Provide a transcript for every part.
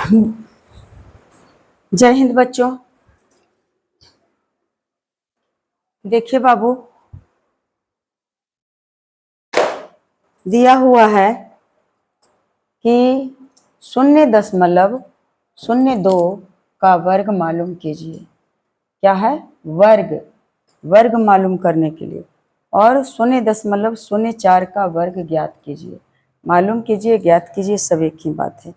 जय हिंद बच्चों। देखिए बाबू, दिया हुआ है कि 0.02 का वर्ग मालूम कीजिए। क्या है? वर्ग मालूम करने के लिए। और 0.04 का वर्ग ज्ञात कीजिए। मालूम कीजिए, ज्ञात कीजिए, सब एक ही बात है।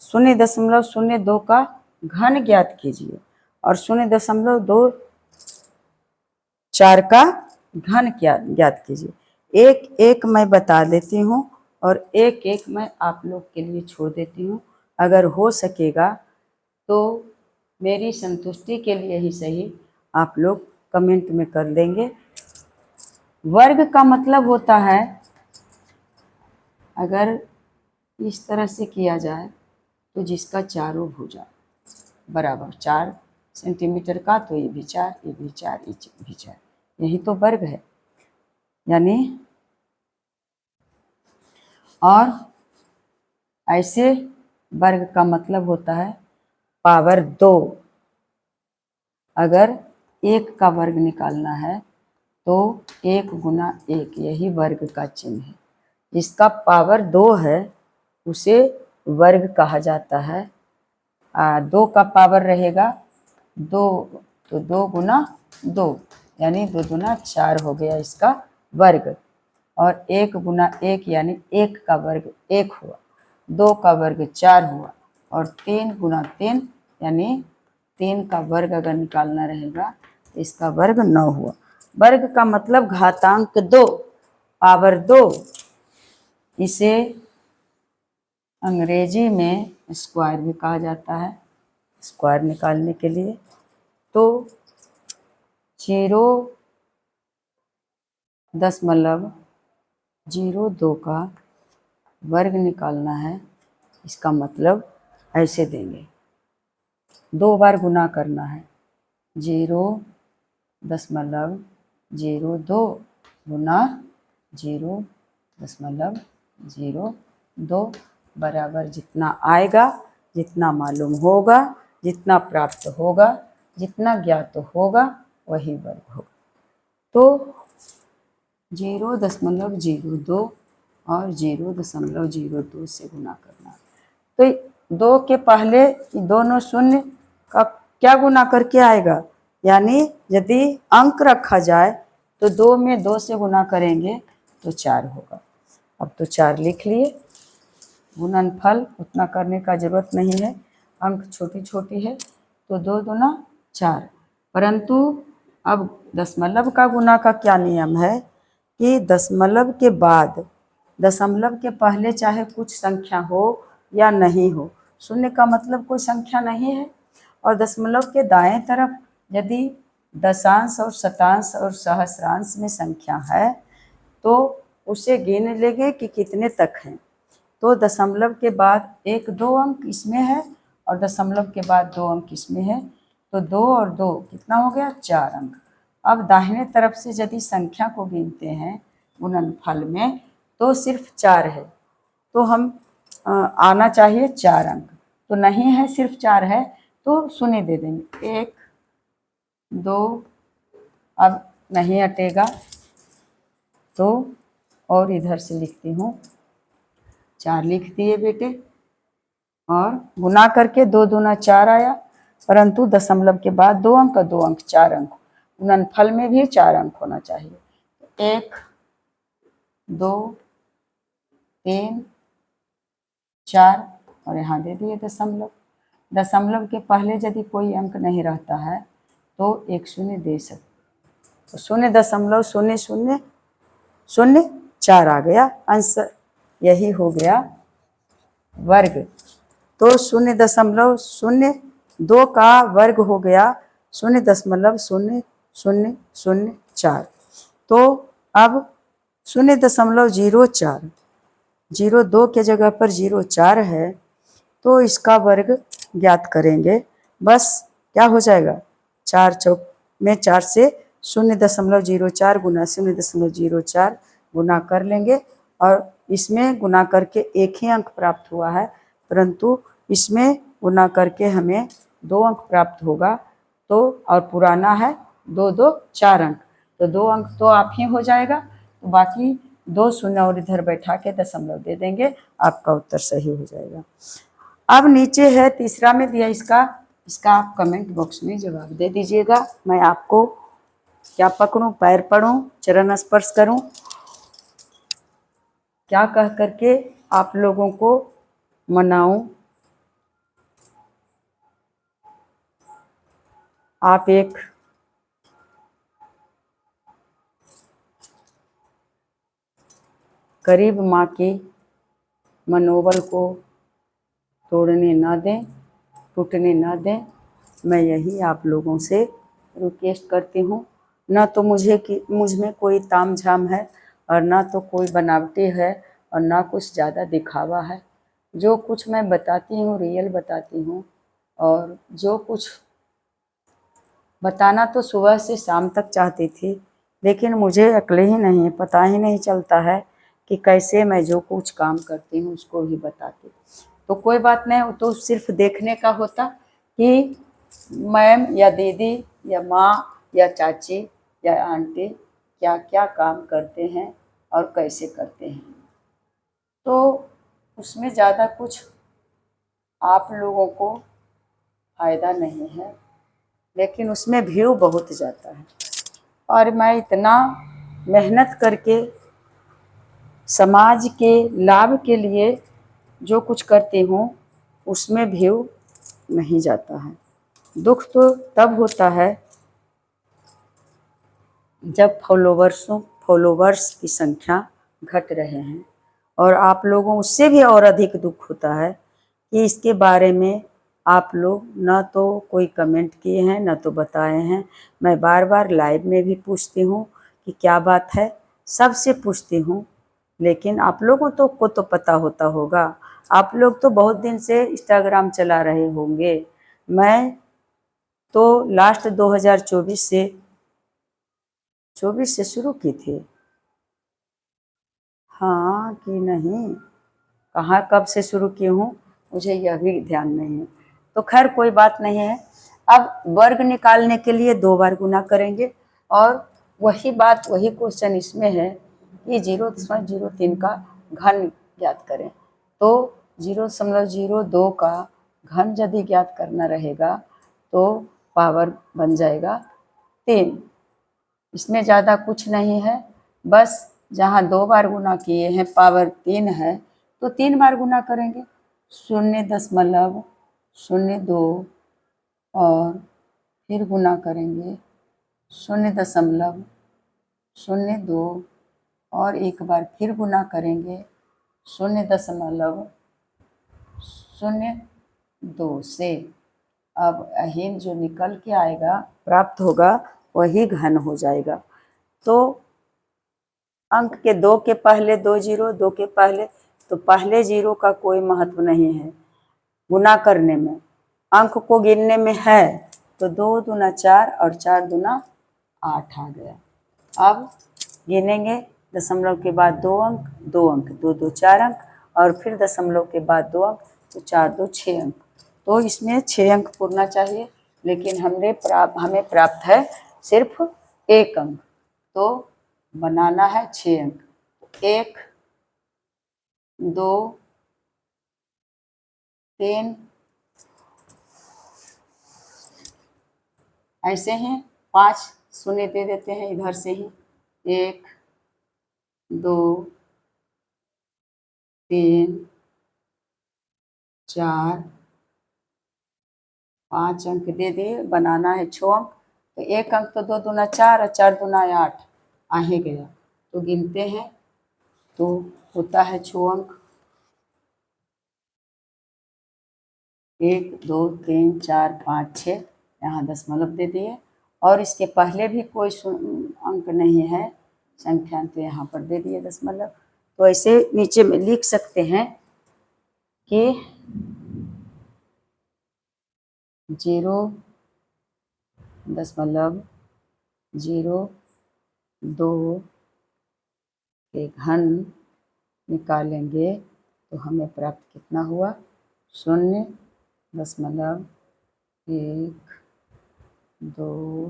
0.02 का घन ज्ञात कीजिए और 0.24 का घन ज्ञात कीजिए। एक एक मैं बता देती हूँ और एक एक मैं आप लोग के लिए छोड़ देती हूँ। अगर हो सकेगा तो मेरी संतुष्टि के लिए ही सही आप लोग कमेंट में कर देंगे। वर्ग का मतलब होता है, अगर इस तरह से किया जाए तो जिसका चारों भुजा बराबर 4 सेंटीमीटर का, तो ये भी 4, ये भी 4, ये भी 4, यही तो वर्ग है। यानी और ऐसे वर्ग का मतलब होता है पावर 2। अगर 1 का वर्ग निकालना है तो 1 गुना 1, यही वर्ग का चिन्ह है। जिसका पावर 2 है उसे वर्ग कहा जाता है। 2 का पावर रहेगा 2, तो 2 गुना 2 यानी 2 गुना 4 हो गया इसका वर्ग। और 1 गुना 1 यानी 1 का वर्ग 1 हुआ, 2 का वर्ग 4 हुआ, और 3 गुना 3 यानी 3 का वर्ग अगर निकालना रहेगा तो इसका वर्ग 9 हुआ। वर्ग का मतलब घातांक 2, पावर 2। इसे अंग्रेजी में स्क्वायर भी कहा जाता है। स्क्वायर निकालने के लिए तो 0.02 का वर्ग निकालना है। इसका मतलब ऐसे देंगे, 2 बार गुना करना है। 0.02 गुना 0.02 बराबर जितना आएगा, जितना मालूम होगा, जितना प्राप्त होगा, जितना ज्ञात होगा वही वर्ग होगा। तो 0.02 और 0.02 से गुना करना। तो 2 के पहले दोनों शून्य का क्या गुना करके आएगा, यानी यदि अंक रखा जाए तो 2 में 2 से गुना करेंगे तो 4 होगा। अब तो 4 लिख लिए। गुणनफल उतना करने का जरूरत नहीं है, अंक छोटी छोटी है, तो 2 दूना 4। परंतु अब दशमलव का गुना का क्या नियम है कि दशमलव के बाद, दशमलव के पहले चाहे कुछ संख्या हो या नहीं हो, शून्य का मतलब कोई संख्या नहीं है, और दशमलव के दाएं तरफ यदि दशांश और शतांश और सहस्रांश में संख्या है तो उसे गिन लेंगे कि कितने तक हैं। तो दशमलव के बाद 1-2 अंक इसमें है और दशमलव के बाद 2 अंक इसमें है, तो 2 और 2 कितना हो गया, 4 अंक। अब दाहिने तरफ से यदि संख्या को गिनते हैं गुणनफल में तो सिर्फ 4 है, तो हम आना चाहिए 4 अंक, तो नहीं है, सिर्फ 4 है, तो शून्य दे देंगे। 1 2, अब नहीं हटेगा तो और इधर से लिखती हूँ, 4 लिख दिए बेटे, और गुना करके 2 दूना 4 आया, परंतु दशमलव के बाद 2 अंक, 2 अंक 4 अंक, गुणनफल में भी 4 अंक होना चाहिए। 1 2 3 4 और यहाँ दे दिए दशमलव। दशमलव के पहले यदि कोई अंक नहीं रहता है तो एक शून्य दे सकते, तो 0.0004 आ गया आंसर, यही हो गया वर्ग। तो 0.002 का वर्ग हो गया 0.0004। तो अब 0.04, 0.2 के जगह पर 0.4 है, तो इसका वर्ग ज्ञात करेंगे। बस क्या हो जाएगा, 4 चौक में 4 से 0.04 गुना 0.04 गुना कर लेंगे, और इसमें गुना करके एक ही अंक प्राप्त हुआ है, परंतु इसमें गुना करके हमें 2 अंक प्राप्त होगा। तो और पुराना है 2 2 4 अंक, तो 2 अंक तो आप ही हो जाएगा। तो बाकी 2 शून्य और इधर बैठा के दशमलव दे देंगे, आपका उत्तर सही हो जाएगा। अब नीचे है तीसरा में दिया इसका आप कमेंट बॉक्स में जवाब दे दीजिएगा। मैं आपको क्या पकड़ूं, पैर पढ़ूं, चरण स्पर्श करूं, क्या कह करके आप लोगों को मनाऊं। आप एक गरीब माँ के मनोबल को तोड़ने ना दें, टूटने ना दें। मैं यही आप लोगों से रिक्वेस्ट करती हूँ। ना तो मुझ में कोई ताम झाम है और ना तो कोई बनावटी है और ना कुछ ज़्यादा दिखावा है। जो कुछ मैं बताती हूँ रियल बताती हूँ, और जो कुछ बताना तो सुबह से शाम तक चाहती थी, लेकिन मुझे अक्ल ही नहीं, पता ही नहीं चलता है कि कैसे मैं जो कुछ काम करती हूँ उसको ही बताती। तो कोई बात नहीं, वो तो सिर्फ देखने का होता कि मैम या दीदी या माँ या चाची या आंटी क्या क्या काम करते हैं और कैसे करते हैं। तो उसमें ज़्यादा कुछ आप लोगों को फ़ायदा नहीं है, लेकिन उसमें व्यू बहुत जाता है। और मैं इतना मेहनत करके समाज के लाभ के लिए जो कुछ करती हूँ उसमें व्यू नहीं जाता है। दुख तो तब होता है जब फॉलोवर्स की संख्या घट रहे हैं, और आप लोगों उससे भी और अधिक दुख होता है कि इसके बारे में आप लोग ना तो कोई कमेंट किए हैं ना तो बताए हैं। मैं बार बार लाइव में भी पूछती हूँ कि क्या बात है, सबसे पूछती हूँ, लेकिन आप लोगों को तो पता होता होगा। आप लोग तो बहुत दिन से इंस्टाग्राम चला रहे होंगे। मैं तो लास्ट 2024 से शुरू की थी। हाँ कि नहीं, कहाँ कब से शुरू की हूँ मुझे यह भी ध्यान नहीं है। तो खैर कोई बात नहीं है। अब वर्ग निकालने के लिए 2 बार गुना करेंगे, और वही बात वही क्वेश्चन इसमें है कि 0.03 का घन ज्ञात करें। तो 0.02 का घन यदि ज्ञात करना रहेगा तो पावर बन जाएगा 3। इसमें ज़्यादा कुछ नहीं है, बस जहाँ 2 बार गुना किए हैं पावर 3 है तो 3 बार गुना करेंगे। 0.02 और फिर गुना करेंगे 0.02 और एक बार फिर गुना करेंगे 0.02 से। अब अहीन जो निकल के आएगा प्राप्त होगा वही घन हो जाएगा। तो अंक के 2 के पहले 2 जीरो, 2 के पहले, तो पहले जीरो का कोई महत्व नहीं है गुना करने में। अंक को गिनने में है तो 2 दूना 4 और 4 दूना 8 आ गया। अब गिनेंगे दशमलव के बाद 2 अंक, 2 अंक, 2 2 4 अंक, और फिर दशमलव के बाद 2 अंक, तो 4 2 6 अंक। तो इसमें 6 अंक पूरना चाहिए, लेकिन हमें प्राप्त है सिर्फ 1 अंक। तो बनाना है 6 अंक। 1 2 3 ऐसे हैं, 5 शून्य दे देते हैं इधर से ही। 1 2 3 4 5 अंक दे दिए, बनाना है 6 अंक। तो 1 अंक तो 2 दूना 4 और 4 दूना 8 आ ही गया। तो गिनते हैं तो होता है 6 अंक। 1 2 3 4 5 6, यहाँ दशमलव दे दिए, और इसके पहले भी कोई अंक नहीं है संख्या, तो यहाँ पर दे दिए दशमलव। तो ऐसे नीचे में लिख सकते हैं कि 0.02 के घन निकालेंगे तो हमें प्राप्त कितना हुआ 0.1 2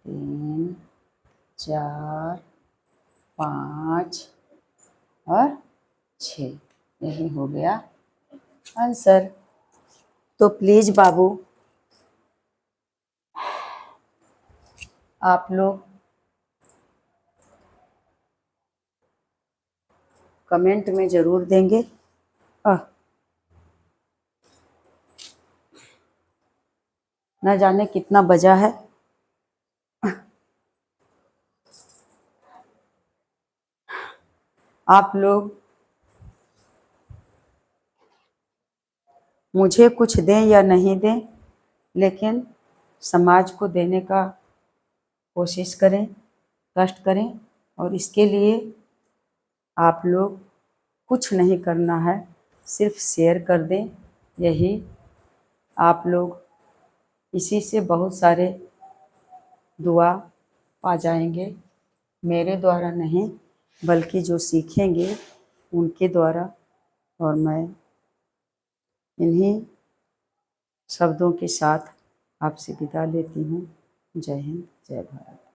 3 4 5 और 6, यही हो गया आंसर। तो प्लीज़ बाबू आप लोग कमेंट में ज़रूर देंगे। न जाने कितना बजा है। आप लोग मुझे कुछ दें या नहीं दें, लेकिन समाज को देने का कोशिश करें, कष्ट करें। और इसके लिए आप लोग कुछ नहीं करना है, सिर्फ शेयर कर दें। यही आप लोग इसी से बहुत सारे दुआ पा जाएंगे, मेरे द्वारा नहीं बल्कि जो सीखेंगे उनके द्वारा। और मैं इन्हीं शब्दों के साथ आपसे विदा लेती हूँ। जय हिंद, जय भारत।